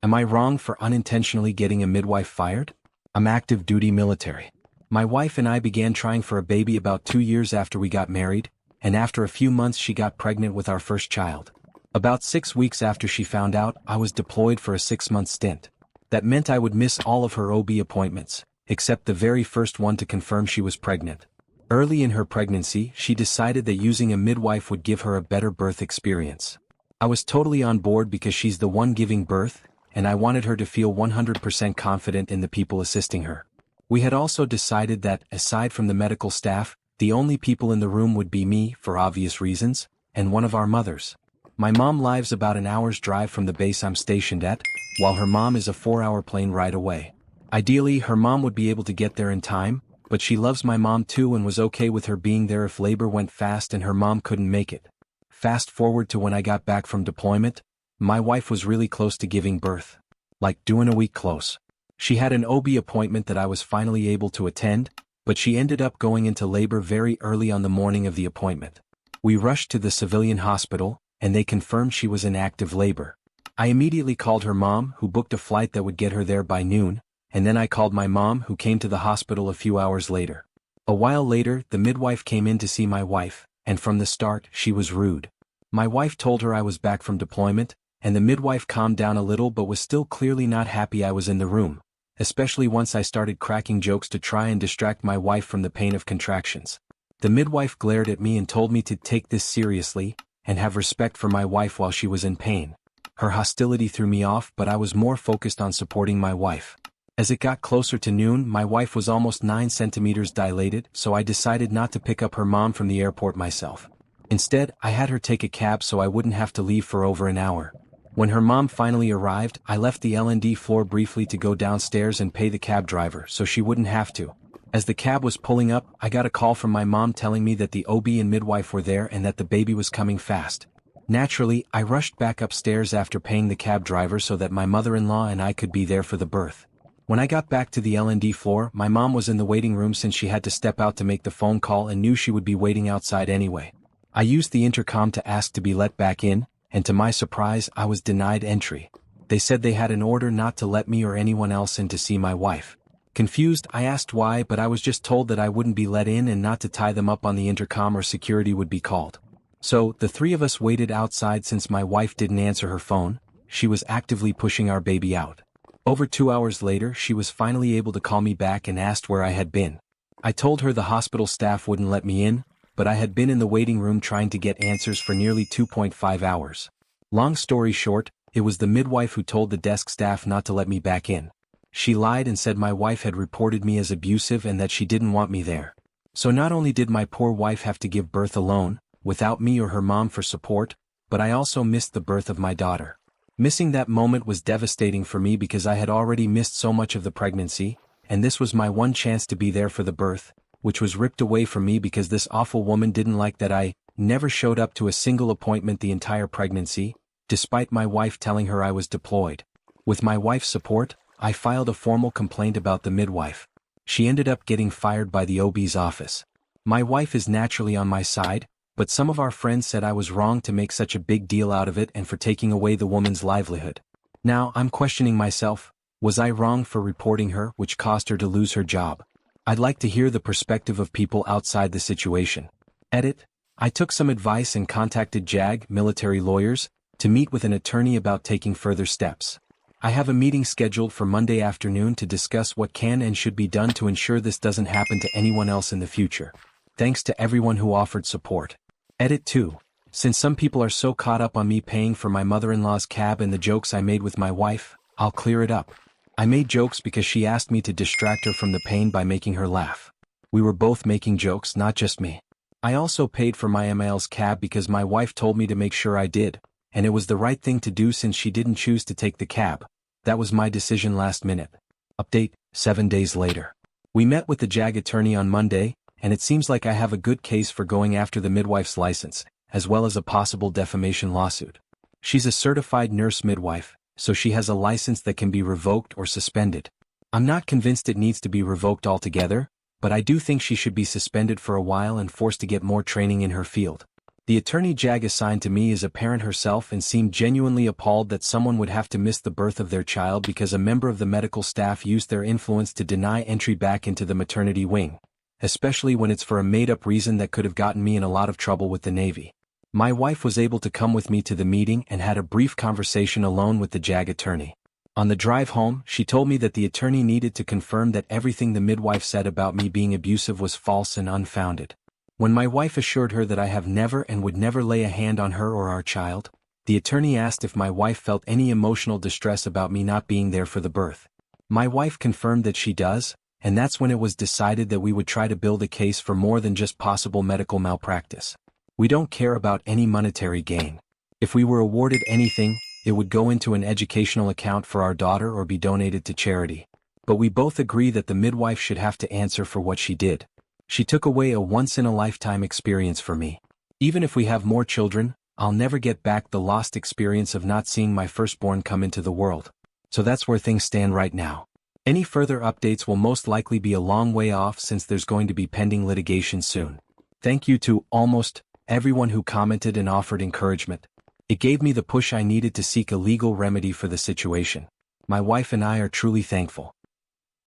Am I wrong for unintentionally getting a midwife fired? I'm active duty military. My wife and I began trying for a baby about 2 years after we got married, and after a few months she got pregnant with our first child. About 6 weeks after she found out, I was deployed for a 6-month stint. That meant I would miss all of her OB appointments, except the very first one to confirm she was pregnant. Early in her pregnancy, she decided that using a midwife would give her a better birth experience. I was totally on board because she's the one giving birth, and I wanted her to feel 100% confident in the people assisting her. We had also decided that, aside from the medical staff, the only people in the room would be me, for obvious reasons, and one of our mothers. My mom lives about an hour's drive from the base I'm stationed at, while her mom is a 4-hour plane ride away. Ideally, her mom would be able to get there in time, but she loves my mom too and was okay with her being there if labor went fast and her mom couldn't make it. Fast forward to when I got back from deployment, my wife was really close to giving birth. Like doing a week close. She had an OB appointment that I was finally able to attend, but she ended up going into labor very early on the morning of the appointment. We rushed to the civilian hospital, and they confirmed she was in active labor. I immediately called her mom, who booked a flight that would get her there by noon, and then I called my mom, who came to the hospital a few hours later. A while later, the midwife came in to see my wife, and from the start, she was rude. My wife told her I was back from deployment, and the midwife calmed down a little but was still clearly not happy I was in the room, especially once I started cracking jokes to try and distract my wife from the pain of contractions. The midwife glared at me and told me to take this seriously, and have respect for my wife while she was in pain. Her hostility threw me off, but I was more focused on supporting my wife. As it got closer to noon, my wife was almost 9 centimeters dilated, so I decided not to pick up her mom from the airport myself. Instead, I had her take a cab so I wouldn't have to leave for over an hour. When her mom finally arrived, I left the L&D floor briefly to go downstairs and pay the cab driver so she wouldn't have to. As the cab was pulling up, I got a call from my mom telling me that the OB and midwife were there and that the baby was coming fast. Naturally, I rushed back upstairs after paying the cab driver so that my mother-in-law and I could be there for the birth. When I got back to the L&D floor, my mom was in the waiting room since she had to step out to make the phone call and knew she would be waiting outside anyway. I used the intercom to ask to be let back in, and to my surprise, I was denied entry. They said they had an order not to let me or anyone else in to see my wife. Confused, I asked why, but I was just told that I wouldn't be let in and not to tie them up on the intercom or security would be called. So, the 3 of us waited outside since my wife didn't answer her phone. She was actively pushing our baby out. Over 2 hours later, she was finally able to call me back and asked where I had been. I told her the hospital staff wouldn't let me in, but I had been in the waiting room trying to get answers for nearly 2.5 hours. Long story short, it was the midwife who told the desk staff not to let me back in. She lied and said my wife had reported me as abusive and that she didn't want me there. So not only did my poor wife have to give birth alone, without me or her mom for support, but I also missed the birth of my daughter. Missing that moment was devastating for me because I had already missed so much of the pregnancy, and this was my one chance to be there for the birth, which was ripped away from me because this awful woman didn't like that I never showed up to a single appointment the entire pregnancy, despite my wife telling her I was deployed. With my wife's support, I filed a formal complaint about the midwife. She ended up getting fired by the OB's office. My wife is naturally on my side, but some of our friends said I was wrong to make such a big deal out of it and for taking away the woman's livelihood. Now I'm questioning myself, was I wrong for reporting her, which caused her to lose her job? I'd like to hear the perspective of people outside the situation. Edit. I took some advice and contacted JAG, military lawyers, to meet with an attorney about taking further steps. I have a meeting scheduled for Monday afternoon to discuss what can and should be done to ensure this doesn't happen to anyone else in the future. Thanks to everyone who offered support. Edit 2. Since some people are so caught up on me paying for my mother-in-law's cab and the jokes I made with my wife, I'll clear it up. I made jokes because she asked me to distract her from the pain by making her laugh. We were both making jokes, not just me. I also paid for my ML's cab because my wife told me to make sure I did, and it was the right thing to do since she didn't choose to take the cab. That was my decision last minute. Update, 7 days later. We met with the JAG attorney on Monday, and it seems like I have a good case for going after the midwife's license, as well as a possible defamation lawsuit. She's a certified nurse midwife, so she has a license that can be revoked or suspended. I'm not convinced it needs to be revoked altogether, but I do think she should be suspended for a while and forced to get more training in her field. The attorney JAG assigned to me is a parent herself and seemed genuinely appalled that someone would have to miss the birth of their child because a member of the medical staff used their influence to deny entry back into the maternity wing, especially when it's for a made-up reason that could have gotten me in a lot of trouble with the Navy. My wife was able to come with me to the meeting and had a brief conversation alone with the JAG attorney. On the drive home, she told me that the attorney needed to confirm that everything the midwife said about me being abusive was false and unfounded. When my wife assured her that I have never and would never lay a hand on her or our child, the attorney asked if my wife felt any emotional distress about me not being there for the birth. My wife confirmed that she does, and that's when it was decided that we would try to build a case for more than just possible medical malpractice. We don't care about any monetary gain. If we were awarded anything, it would go into an educational account for our daughter or be donated to charity. But we both agree that the midwife should have to answer for what she did. She took away a once-in-a-lifetime experience for me. Even if we have more children, I'll never get back the lost experience of not seeing my firstborn come into the world. So that's where things stand right now. Any further updates will most likely be a long way off since there's going to be pending litigation soon. Thank you to almost everyone who commented and offered encouragement. It gave me the push I needed to seek a legal remedy for the situation. My wife and I are truly thankful.